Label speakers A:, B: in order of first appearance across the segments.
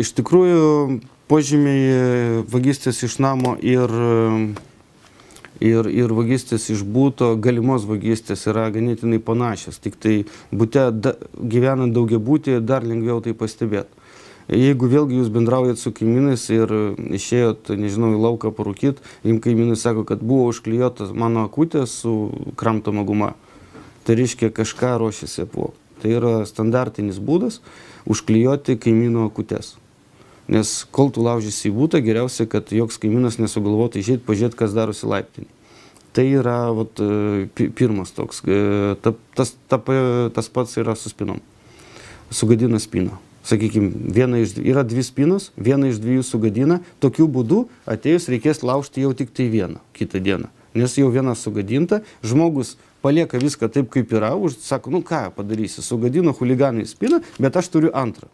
A: iš tikrųjų požymiai vagystės iš namo ir vagystės iš būto, galimos vagystės yra ganėtinai panašios. Tik tai bute gyvenant daugiabutyje dar lengviau tai pastebėti. Jeigu vėlgi jūs bendraujat su kaimynais ir išėjot, nežinau, į lauką parūkyt, jums kaimynai sako, kad buvo užklijuotas mano akutė su kramtoma guma, tai reiškia kažką ruošiasi apvogti. Tai yra standartinis būdas užklijuoti kaimyno akutes. Nes kol tu laužysi į butą, geriausia, kad joks kaimynas nesugalvotų išėti, pažiūrėti, kas darosi laiptinį. Tai yra pirmas toks. Tas pats yra su spinom. Sugadina spiną. Sakykime, yra dvi spinos, viena iš dviejų sugadina. Tokiu būdu atėjus reikės laužti jau tik tai vieną kitą dieną. Nes jau viena sugadinta, žmogus palieka viską taip, kaip yra, sako, nu ką padarysi, sugadino chuliganai spiną, bet aš turiu antrą.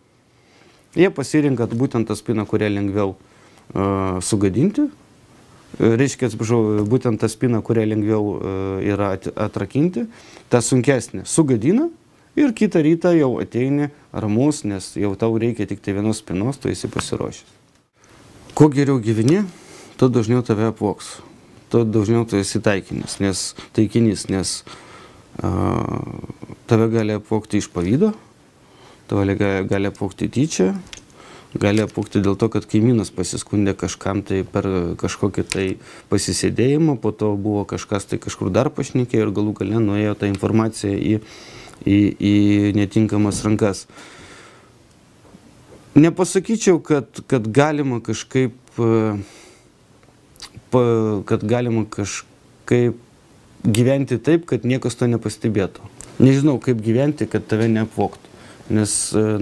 A: Jie pasirinka būtent tą spiną, kurią lengviau sugadinti. Reiškia, atsiprašau, būtent tą spiną, kurią lengviau yra atrakinti. Ta sunkesnė sugadina ir kitą rytą jau ateini ramus, nes jau tau reikia tik tai vienos spinos, tu esi pasiruošęs. Kuo geriau gyveni, tuo dažniau tave apvogs. Tuo dažniau tu esi taikinys, nes tave gali apvogti iš pavydo, tave gali apvogti tyčia, gali apvogti dėl to, kad kaimynas pasiskundė kažkam tai per kažkokį tai pasisėdėjimą, po to buvo kažkas tai kažkur dar pašnekėjo ir galų gale nuėjo ta informacija į netinkamas rankas. Nepasakyčiau, kad galima kažkaip gyventi taip, kad niekas to nepastebėtų. Nežinau, kaip gyventi, kad tave neapvogtų. Nes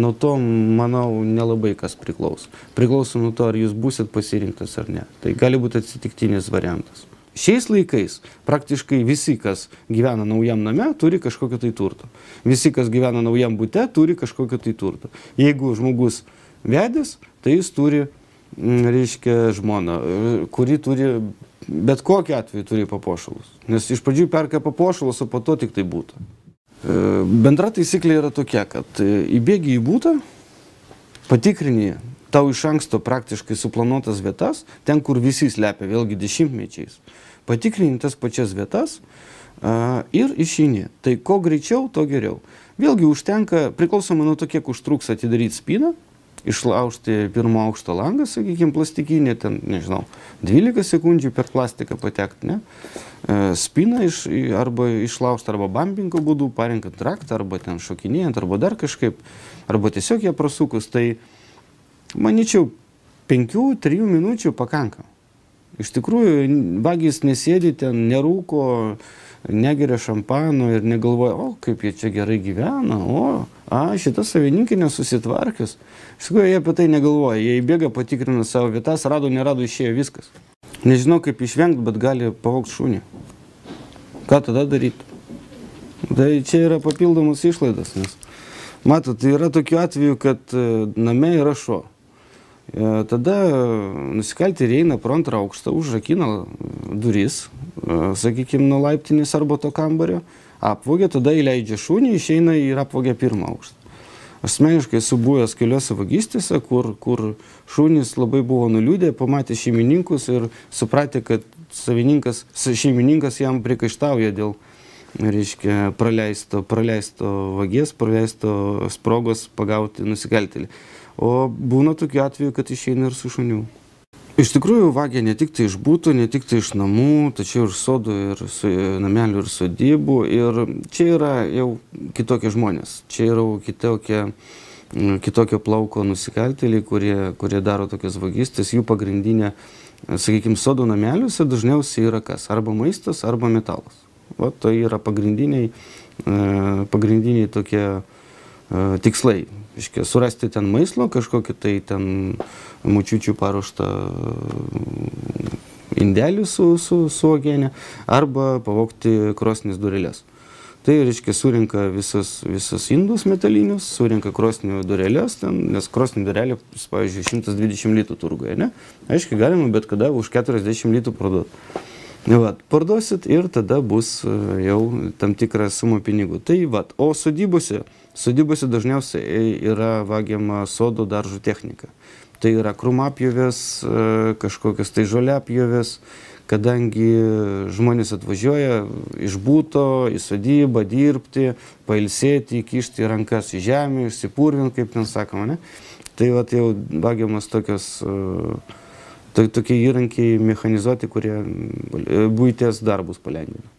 A: nuo to, manau, nelabai kas priklauso. Priklauso nuo to, ar jūs būsit pasirinktas ar ne. Tai gali būti atsitiktinis variantas. Šiais laikais praktiškai visi, kas gyvena naujam name, turi kažkokio tai turto. Visi, kas gyvena naujam bute, turi kažkokio tai turto. Jeigu žmogus vedęs, tai jis turi, reiškia, žmoną, kuri turi, bet kokiu atveju turi papuošalus. Nes iš pradžių perka papuošalus, o po to tik tai būtų. Bendra taisyklė yra tokia, kad įbėgi į būtą, patikrini tau iš anksto praktiškai suplanuotas vietas, ten, kur visi slepia, vėlgi dešimtmečiais. Patikrini tas pačias vietas ir išeini. Tai ko greičiau, to geriau. Vėlgi užtenka, priklausomai nuo to, kiek užtruks atidaryti spyną, išlaužti pirmo aukšto langą, sakykime, plastikinė, ten, nežinau, 12 sekundžių per plastiką patekti, ne? Spyną arba išlaužti, arba bambingo būdu, parenkant raktą, arba ten šokinėjant, arba dar kažkaip, arba tiesiog ją prasukus, tai, manyčiau, 5-3 minučių pakanka. Iš tikrųjų, vagis nesėdi ten, nerūko, negeria šampano ir negalvoja, o, kaip jie čia gerai gyvena, šita savininkė nesusitvarkius. Iš tikrųjų, jie apie tai negalvoja. Jie įbėga, patikrina savo vietas, rado, nerado, išėjo viskas. Nežinau, kaip išvengti, bet gali pavogti šunį. Ką tada daryti? Tai čia yra papildomas išlaidas, nes, matot, yra tokių atvejų, kad name yra šuo. Tada nusikaltėliai eina pro antrą aukštą, užrakina duris, sakykime, nuo laiptinės arba to kambario, apvogia, tada įleidžia šunį, išeina ir apvogia pirmą aukštą. Asmeniškai esu buvęs keliose vagystėse, kur šunys labai buvo nuliūdę, pamatė šeimininkus ir supratė, kad šeimininkas jam priekaištauja dėl, reiškia, praleisto vagies, praleisto sprogos pagauti nusikaltėlį. O būna tokių atvejų, kad išeina ir su šuniu. Iš tikrųjų, vagia ne tik tai iš būtų, ne tik tai iš namų, tačiau ir sodų, ir namelių, ir sodybų. Ir čia yra jau kitokie žmonės. Čia yra kitokio plauko nusikaltėliai, kurie daro tokias vagystes. Jų pagrindinė, sakykime, sodų nameliuose dažniausiai yra kas? Arba maistas, arba metalas. Va, tai yra pagrindiniai tokie tikslai. Iškia, surasti ten maislo, kažkokį tai ten močiučių paruoštą indelį su uogiene, arba pavogti krosnies dureles. Tai, reiškia, surinka visus indus metalinius, surinka krosnių dureles, nes krosnių durelė, pavyzdžiui, 120 litų turguje, ne? Aiškiai, galima bet kada už 40 litų parduoti. Vat, parduosit ir tada bus jau tam tikra suma pinigų. Tai vat, o sodybose dažniausiai yra vagiama sodų daržų technika. Tai yra krūmapjovės, kažkokios tai žoliapjovės, kadangi žmonės atvažiuoja iš būto, į sodybą dirbti, pailsėti, įkišti rankas į žemę, išsipurvinti, kaip ten sakoma, ne? Tai vat jau vagiamas tokie įrankiai mechanizuoti, kurie buities darbus palengvina.